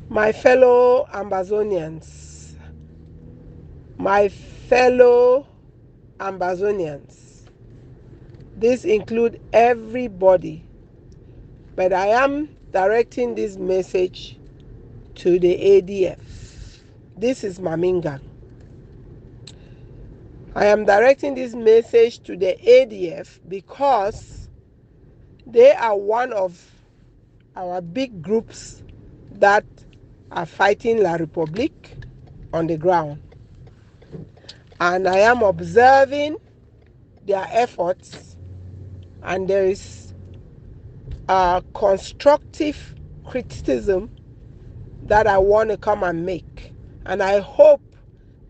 My fellow Ambazonians, my fellow Ambazonians, this includes everybody, but I am directing this message to the ADF. This is Mami Ngang. I am directing this message to the ADF because they are one of our big groups that are fighting La République on the ground. And I am observing their efforts, and there is a constructive criticism that I want to come and make. And I hope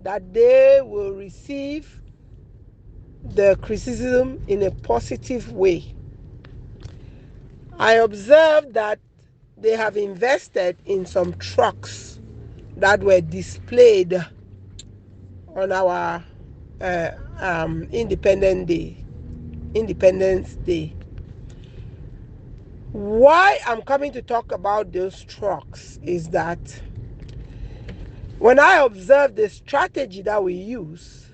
that they will receive the criticism in a positive way. I observed that they have invested in some trucks that were displayed on our Independence Day. Why I'm coming to talk about those trucks is that when I observe the strategy that we use,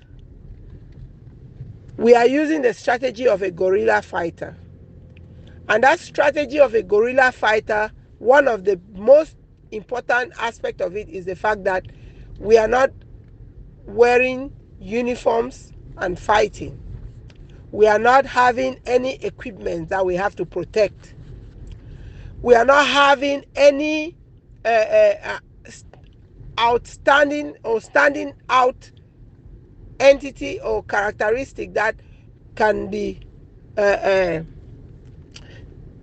we are using the strategy of a guerrilla fighter. And that strategy of a guerrilla fighter, one of the most important aspects of it is the fact that we are not wearing uniforms and fighting. We are not having any equipment that we have to protect. We are not having any outstanding or standing out entity or characteristic that can be uh, uh,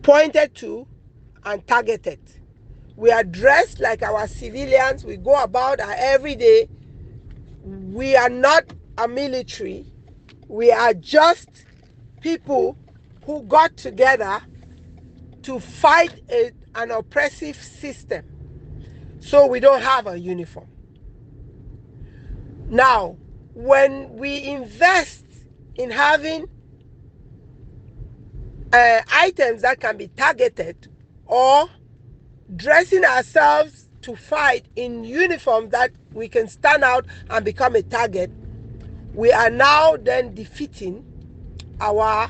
pointed to and targeted. We are dressed like our civilians. We go about our everyday. We are not a military. We are just people who got together to fight an oppressive system. So we don't have a uniform. Now, when we invest in having items that can be targeted, or dressing ourselves to fight in uniform that we can stand out and become a target, we are now then defeating our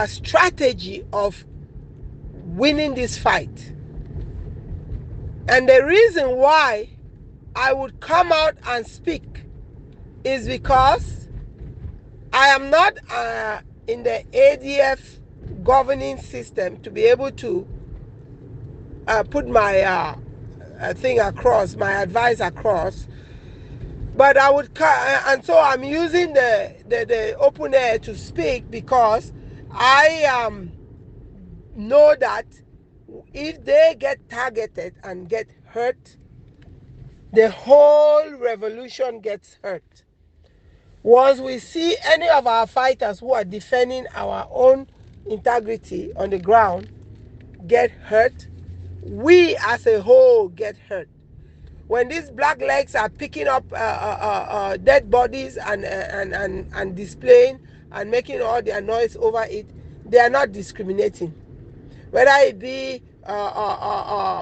strategy of winning this fight. And the reason why I would come out and speak is because I am not in the ADF governing system to be able to put my thing across, my advice across. But I would, and so I'm using the open air to speak because I know that if they get targeted and get hurt, the whole revolution gets hurt. Once we see any of our fighters who are defending our own integrity on the ground get hurt, we as a whole get hurt. When these black legs are picking up dead bodies and displaying and making all their noise over it, they are not discriminating. Whether it be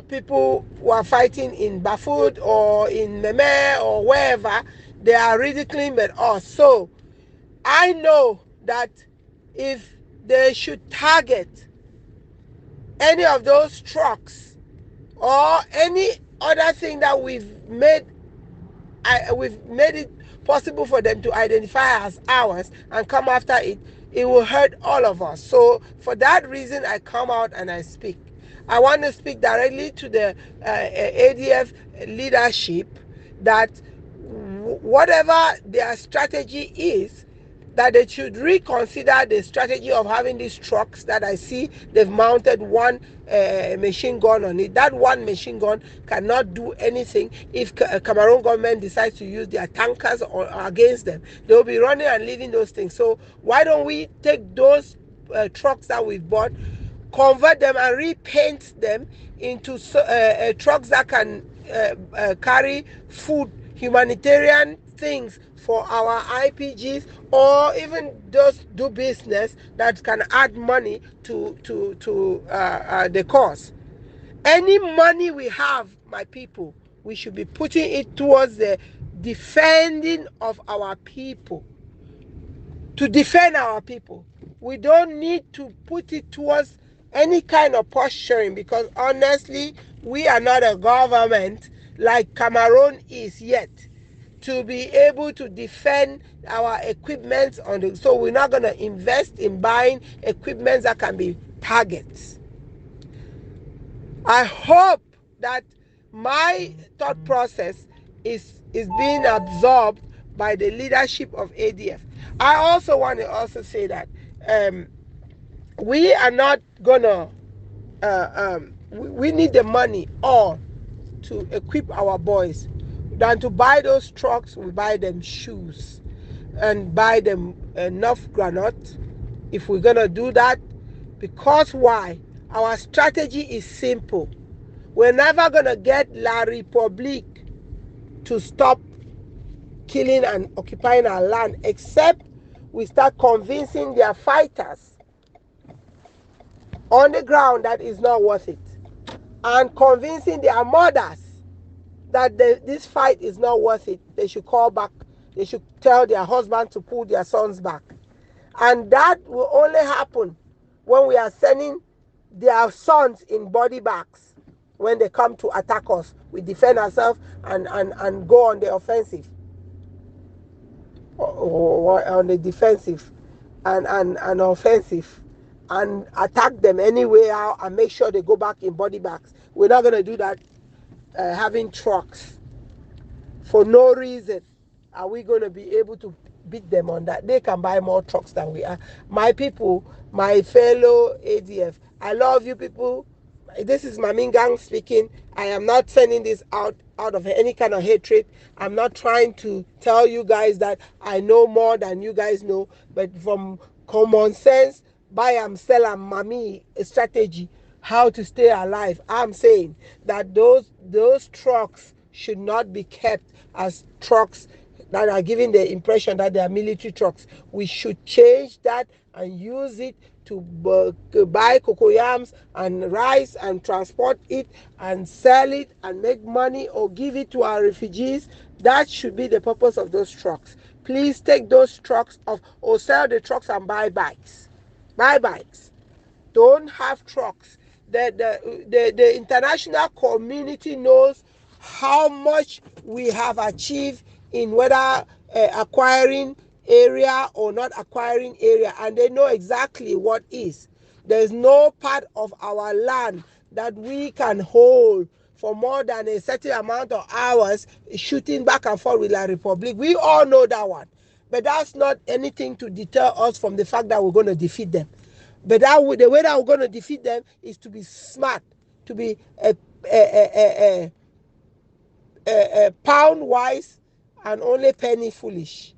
people who are fighting in Bafut or in Meme or wherever, they are ridiculing us. So I know that if they should target any of those trucks or any other thing that we've made it possible for them to identify as ours and come after it, it will hurt all of us. So for that reason, I come out and I speak. I want to speak directly to the ADF leadership that whatever their strategy is, that they should reconsider the strategy of having these trucks that I see they've mounted one machine gun on it. That one machine gun cannot do anything if Cameroon government decides to use their tankers against them. They'll be running and leaving those things. So why don't we take those trucks that we've bought, convert them and repaint them into trucks that can carry food, humanitarian things for our IPGs, or even just do business that can add money to the cause. Any money we have my people, we should be putting it towards the defending of our people. To defend our people. We don't need to put it towards any kind of posturing, because honestly, we are not a government like Cameroon is yet to be able to defend our equipment on the, so we're not going to invest in buying equipment that can be targets. I hope that my thought process is being absorbed by the leadership of ADF. I also want to also say that we are not gonna we need the money all to equip our boys. Than to buy those trucks, we buy them shoes and buy them enough granite if we're gonna do that. Because why? Our strategy is simple. We're never gonna get La Republique to stop killing and occupying our land, except we start convincing their fighters on the ground that it's not worth it, and convincing their mothers that this fight is not worth it. They should call back. They should tell their husband to pull their sons back. And that will only happen when we are sending their sons in body bags. When they come to attack us, we defend ourselves and go on the offensive, or on the defensive, and offensive, and attack them anywhere and make sure they go back in body bags. We're not going to do that having trucks. For no reason are we going to be able to beat them on that. They can buy more trucks than we are. My people, my fellow ADF, I love you people. This is Mami Ngang speaking. I am not sending this out of any kind of hatred. I'm not trying to tell you guys that I know more than you guys know, but from common sense, buy and sell and Mami strategy, how to stay alive, I'm saying that those trucks should not be kept as trucks that are giving the impression that they are military trucks. We should change that and use it to buy cocoyams and rice and transport it and sell it and make money, or give it to our refugees. That should be the purpose of those trucks. Please take those trucks off, or sell the trucks and buy bikes. Buy bikes. Don't have trucks. The international community knows how much we have achieved in whether acquiring area or not acquiring area, and they know exactly what is. There's no part of our land that we can hold for more than a certain amount of hours shooting back and forth with La Republique. We all know that one. But that's not anything to deter us from the fact that we're going to defeat them. But the way that we're going to defeat them is to be smart, to be pound wise and only penny foolish.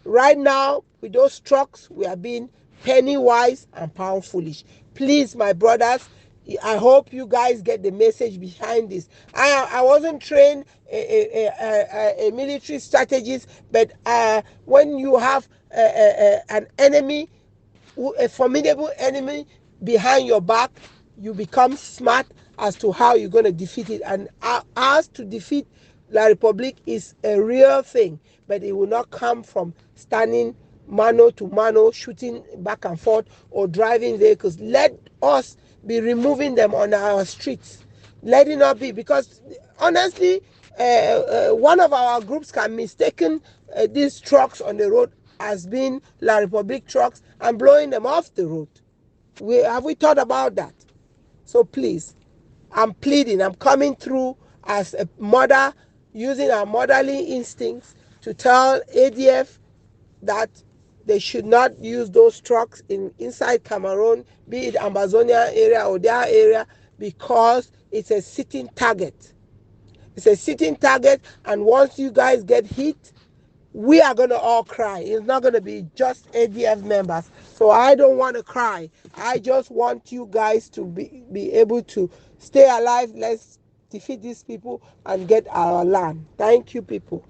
Right now, with those trucks, we are being penny wise and pound foolish. Please, my brothers, I hope you guys get the message behind this. I wasn't trained a military strategist, but when you have an enemy, a formidable enemy behind your back, you become smart as to how you're going to defeat it. And ours to defeat La Republique is a real thing, but it will not come from standing mano to mano, shooting back and forth, or driving vehicles. Let us be removing them on our streets. Let it not be, because honestly, one of our groups can mistaken these trucks on the road as being La Republique trucks and blowing them off the road. Have we thought about that? So please, I'm pleading, I'm coming through as a mother, using our motherly instincts to tell ADF that they should not use those trucks inside Cameroon, be it Ambazonian area or their area, because it's a sitting target. It's a sitting target, and once you guys get hit, we are going to all cry. It's not going to be just ADF members. So I don't want to cry. I just want you guys to be able to stay alive. Let's defeat these people and get our land. Thank you, people.